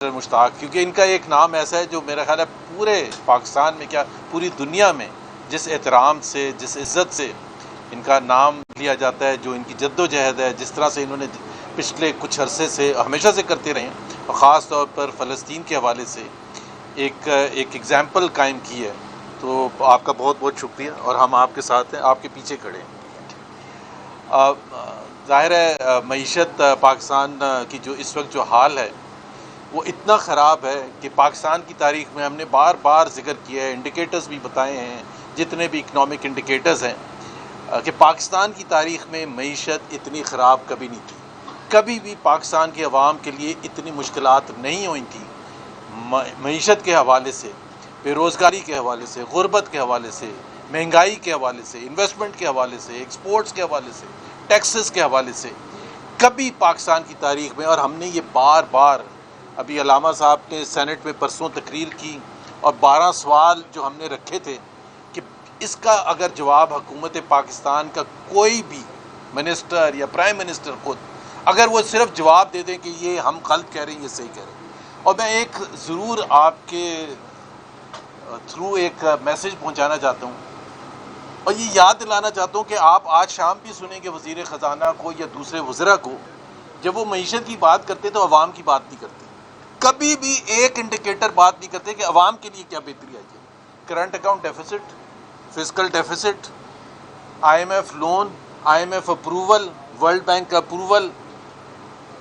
مشتاق، کیونکہ ان کا ایک نام ایسا ہے جو میرا خیال ہے پورے پاکستان میں کیا پوری دنیا میں جس احترام سے جس عزت سے ان کا نام لیا جاتا ہے، جو ان کی جد و جہد ہے، جس طرح سے انہوں نے پچھلے کچھ عرصے سے ہمیشہ سے کرتے رہے ہیں، اور خاص طور پر فلسطین کے حوالے سے ایک ایگزامپل قائم کی ہے، تو آپ کا بہت بہت شکریہ، اور ہم آپ کے ساتھ ہیں، آپ کے پیچھے کھڑے ہیں۔ ظاہر ہے معیشت پاکستان کی جو اس وقت جو حال ہے وہ اتنا خراب ہے کہ پاکستان کی تاریخ میں ہم نے بار بار ذکر کیا ہے، انڈیکیٹرز بھی بتائے ہیں، جتنے بھی اکنامک انڈیکیٹرز ہیں، کہ پاکستان کی تاریخ میں معیشت اتنی خراب کبھی نہیں تھی، کبھی بھی پاکستان کے عوام کے لیے اتنی مشکلات نہیں ہوئی تھیں معیشت کے حوالے سے، بے روزگاری کے حوالے سے، غربت کے حوالے سے، مہنگائی کے حوالے سے، انویسٹمنٹ کے حوالے سے، ایکسپورٹس کے حوالے سے، ٹیکسز کے حوالے سے، کبھی پاکستان کی تاریخ میں۔ اور ہم نے یہ بار بار، ابھی علامہ صاحب نے سینٹ میں پرسوں تقریر کی اور 12 سوال جو ہم نے رکھے تھے کہ اس کا اگر جواب حکومت پاکستان کا کوئی بھی منسٹر یا پرائم منسٹر خود اگر وہ صرف جواب دے دیں کہ یہ ہم غلط کہہ رہے ہیں، یہ صحیح کہہ رہے ہیں۔ اور میں ایک ضرور آپ کے تھرو ایک میسج پہنچانا چاہتا ہوں، اور یہ یاد دلانا چاہتا ہوں کہ آپ آج شام بھی سنیں گے وزیر خزانہ کو یا دوسرے وزراء کو، جب وہ معیشت کی بات کرتے تو عوام کی بات نہیں کرتے، کبھی بھی ایک انڈیکیٹر بات نہیں کرتے کہ عوام کے لیے کیا بہتری آئی ہے۔ Current account deficit, fiscal deficit, I M F loan, I M F approval, world bank کا اپروول،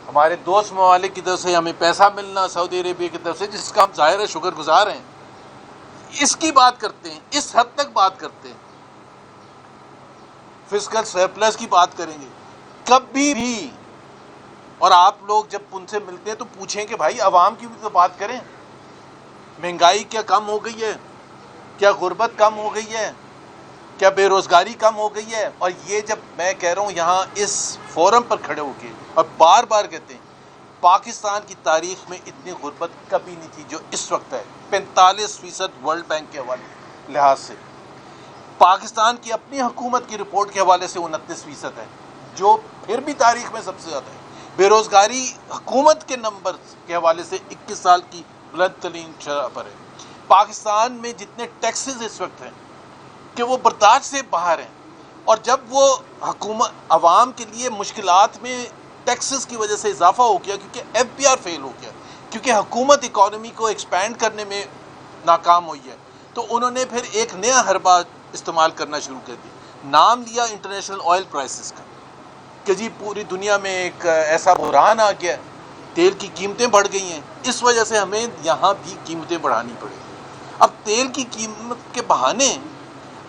ہمارے دوست ممالک کی طرف سے ہمیں پیسہ ملنا، سعودی عربیہ کی طرف سے، جس کا ہم ظاہر ہے شکر گزار ہیں، اس کی بات کرتے ہیں، اس حد تک بات کرتے ہیں، فسکل سرپلس کی بات کریں گے کبھی بھی۔ اور آپ لوگ جب ان سے ملتے ہیں تو پوچھیں کہ بھائی عوام کی بھی تو بات کریں، مہنگائی کیا کم ہو گئی ہے، کیا غربت کم ہو گئی ہے، کیا بے روزگاری کم ہو گئی ہے؟ اور یہ جب میں کہہ رہا ہوں یہاں اس فورم پر کھڑے ہو کے، اور بار بار کہتے ہیں پاکستان کی تاریخ میں اتنی غربت کبھی نہیں تھی جو اس وقت ہے، 45% ورلڈ بینک کے حوالے لحاظ سے، پاکستان کی اپنی حکومت کی رپورٹ کے حوالے سے 29% ہے، جو پھر بھی تاریخ میں سب سے زیادہ ہے۔ بے روزگاری حکومت کے نمبر کے حوالے سے 21 سال کی بلند ترین شرح پر ہے۔ پاکستان میں جتنے ٹیکسز اس وقت ہیں کہ وہ برداشت سے باہر ہیں، اور جب وہ حکومت عوام کے لیے مشکلات میں ٹیکسز کی وجہ سے اضافہ ہو گیا، کیونکہ ایف بی آر فیل ہو گیا، کیونکہ حکومت اکانومی کو ایکسپینڈ کرنے میں ناکام ہوئی ہے، تو انہوں نے پھر ایک نیا حربہ استعمال کرنا شروع کر دیا، نام لیا انٹرنیشنل آئل پرائسز کا، کہ جی پوری دنیا میں ایک ایسا بحران آ گیا، تیل کی قیمتیں بڑھ گئی ہیں، اس وجہ سے ہمیں یہاں بھی قیمتیں بڑھانی پڑیں۔ اب تیل کی قیمت کے بہانے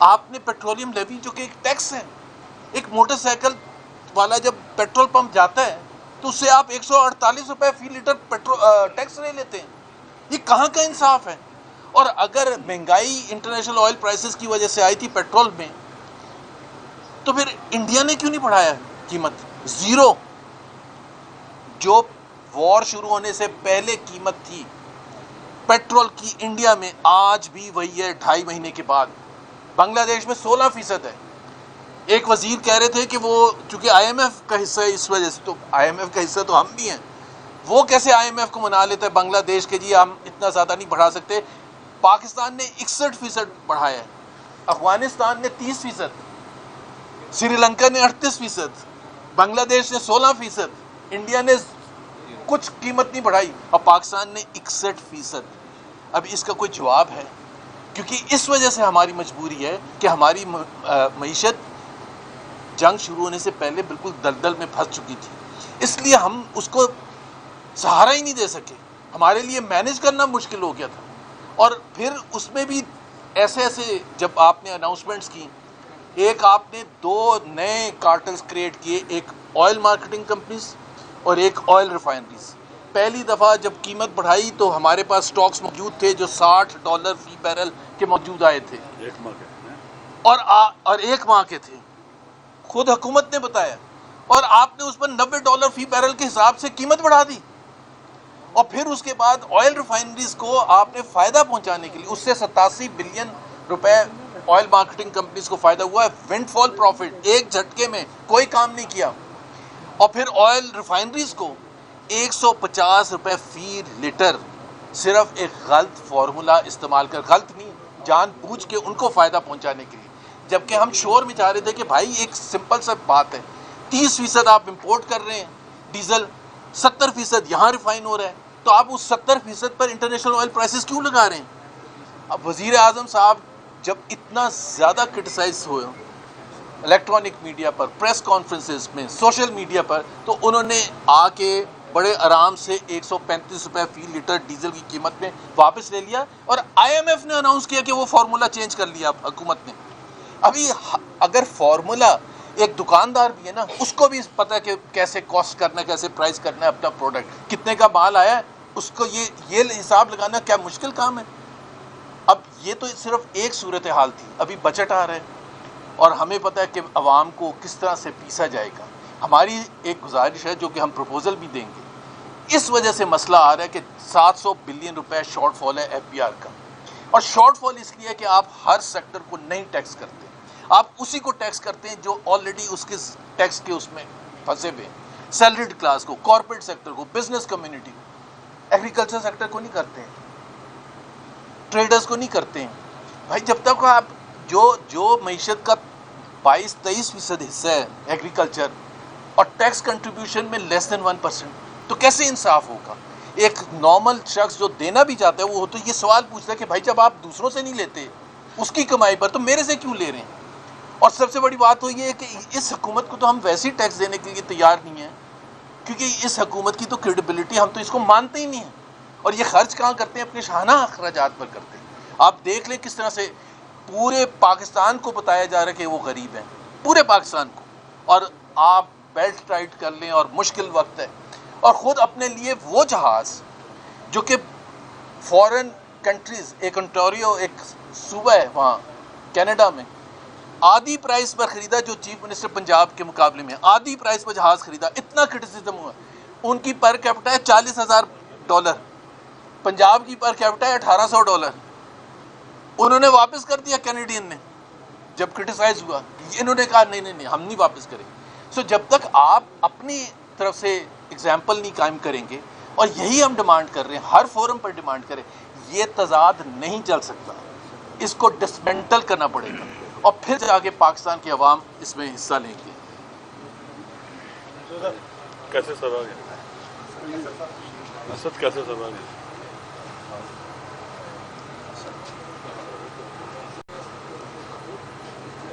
آپ نے پیٹرولیم لیوی، جو کہ ایک ٹیکس ہے، ایک موٹر سائیکل والا جب پیٹرول پمپ جاتا ہے تو اس سے آپ 148 روپے فی لیٹر ٹیکس لے لیتے ہیں، یہ کہاں کا انصاف ہے؟ اور اگر مہنگائی انٹرنیشنل آئل پرائسز کی وجہ سے آئی تھی پیٹرول میں، تو پھر انڈیا نے کیوں نہیں بڑھایا قیمت؟ زیرو۔ جو وار شروع ہونے سے پہلے قیمت تھی پیٹرول کی انڈیا میں، آج بھی وہی ہے 2.5 مہینے کے بعد۔ بنگلہ دیش میں 16% ہے۔ ایک وزیر کہہ رہے تھے کہ وہ چونکہ آئی ایم ایف کا حصہ ہے، اس وجہ سے، تو آئی ایم ایف کا حصہ تو ہم بھی ہیں، وہ کیسے آئی ایم ایف کو منا لیتا ہے بنگلہ دیش کے جی ہم اتنا زیادہ نہیں بڑھا سکتے۔ پاکستان نے 61% بڑھایا ہے، افغانستان نے 30%، سری لنکا نے 38%، بنگلہ دیش نے 16%، انڈیا نے کچھ قیمت نہیں بڑھائی، اور پاکستان نے 61%۔ اب اس کا کوئی جواب ہے؟ کیونکہ اس وجہ سے ہماری مجبوری ہے کہ ہماری معیشت جنگ شروع ہونے سے پہلے بالکل دلدل میں پھنس چکی تھی، اس لیے ہم اس کو سہارا ہی نہیں دے سکے، ہمارے لیے مینیج کرنا مشکل ہو گیا تھا۔ اور پھر اس میں بھی ایسے ایسے جب آپ نے اناؤنسمنٹس کی، ایک آپ نے 2 نئے کارٹلز کریٹ کیے، ایک آئل مارکیٹنگ کمپنیز اور ایک آئل ریفائنریز۔ پہلی دفعہ جب قیمت بڑھائی تو ہمارے پاس سٹاکس موجود تھے جو $60 فی بیرل کے موجود آئے تھے، اور 1 ماہ کے تھے، خود حکومت نے بتایا، اور آپ نے اس پر $90 فی بیرل کے حساب سے قیمت بڑھا دی۔ اور پھر اس کے بعد آئل ریفائنریز کو آپ نے فائدہ پہنچانے کے لیے، اس سے 87 بلین روپے آئل مارکیٹنگ کمپنیز کو فائدہ ہوا ہے، ونڈ فال پروفٹ، ایک جھٹکے میں کوئی کام نہیں کیا۔ اور پھر آئل ریفائنریز کو 150 روپے فی لیٹر صرف ایک غلط فارمولا استعمال کر، غلط نہیں، جان بوجھ کے ان کو فائدہ پہنچانے کے لیے، جبکہ ہم شور میں چاہ رہے تھے کہ بھائی ایک سمپل سا بات ہے، 30% آپ امپورٹ کر رہے ہیں ڈیزل، 70% یہاں ریفائن ہو رہا ہے، تو آپ اس 70% پر انٹرنیشنل آئل پرائسز کیوں لگا رہے ہیں؟ اب وزیر اعظم صاحب جب اتنا زیادہ کرٹیسائز ہوئے الیکٹرانک میڈیا پر، پریس کانفرنسز میں، سوشل میڈیا پر، تو انہوں نے آ کے بڑے آرام سے 135 روپے فی لیٹر ڈیزل کی قیمت میں واپس لے لیا، اور آئی ایم ایف نے اناؤنس کیا کہ وہ فارمولا چینج کر لیا حکومت نے۔ ابھی اگر فارمولا ایک دکاندار بھی ہے نا، اس کو بھی پتہ ہے کہ کیسے کاسٹ کرنا ہے، کیسے پرائس کرنا ہے اپنا پروڈکٹ، کتنے کا مال آیا ہے، اس کو یہ حساب لگانا کیا مشکل کام ہے؟ اب یہ تو صرف ایک صورتحال تھی، ابھی بجٹ آ رہا ہے اور ہمیں پتہ ہے کہ عوام کو کس طرح سے پیسا جائے گا۔ ہماری ایک گزارش ہے جو کہ ہم پروپوزل بھی دیں گے، اس وجہ سے مسئلہ آ رہا ہے کہ 700 بلین روپے شارٹ فال ہے ایف بی آر کا، اور شارٹ فال اس لیے کہ آپ ہر سیکٹر کو نہیں ٹیکس کرتے، آپ اسی کو ٹیکس کرتے ہیں جو آلریڈی اس کے ٹیکس کے اس میں پھنسے ہوئے ہیں، سیلریڈ کلاس کو، کارپوریٹ سیکٹر کو، بزنس کمیونٹی کو، ایگریکلچر سیکٹر کو نہیں کرتے ہیں، ٹریڈرز کو نہیں کرتے ہیں۔ بھائی جب تک آپ جو معیشت کا 22-23% حصہ ہے ایگریکلچر، اور ٹیکس کنٹریبیوشن میں لیس دین 1%، تو کیسے انصاف ہوگا؟ ایک نارمل شخص جو دینا بھی چاہتا ہے وہ تو یہ سوال پوچھتا ہے کہ بھائی جب آپ دوسروں سے نہیں لیتے اس کی کمائی پر، تو میرے سے کیوں لے رہے ہیں؟ اور سب سے بڑی بات تو یہ ہے کہ اس حکومت کو تو ہم ویسے ہی ٹیکس دینے کے لیے تیار نہیں ہیں، کیونکہ اس حکومت کی تو کریڈیبلٹی، ہم تو اس کو مانتے ہی نہیں ہیں، اور یہ خرچ کہاں کرتے ہیں؟ اپنے شاہانہ اخراجات پر کرتے ہیں۔ آپ دیکھ لیں کس طرح سے پورے پاکستان کو بتایا جا رہا ہے کہ وہ غریب ہیں، پورے پاکستان کو، اور آپ بیلٹ ٹائٹ کر لیں اور مشکل وقت ہے، اور خود اپنے لیے وہ جہاز جو کہ فورن کنٹریز، ایک انٹوریو ایک صوبہ ہے وہاں کینیڈا میں، آدھی پرائس پر خریدا، جو چیف منسٹر پنجاب کے مقابلے میں آدھی پرائس پر جہاز خریدا، اتنا کرٹیسزم ہوا۔ ان کی پر کیپٹا ہے $40,000، پنجاب کی پر کیپٹا ہے $1,800، انہوں نے واپس کر دیا کینیڈین نے جب کرٹیسائز ہوا، انہوں نے کہا نہیں نہیں نہیں ہم نہیں واپس کریں گے۔ سو جب تک آپ اپنی طرف سے اگزامپل نہیں قائم کریں گے، اور یہی ہم ڈیمانڈ کر رہے ہیں، ہر فورم پر ڈیمانڈ کریں، یہ تضاد نہیں چل سکتا، اس کو ڈسمنٹل کرنا پڑے گا، اور پھر جا کے پاکستان کے عوام اس میں حصہ لیں گے۔ کیسے سبا گیا اسد، کیسے سبا گیا؟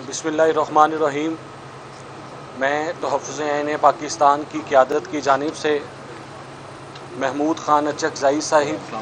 بسم اللہ الرحمن الرحیم۔ میں تحفظ عین پاکستان کی قیادت کی جانب سے محمود خان اچکزئی صاحب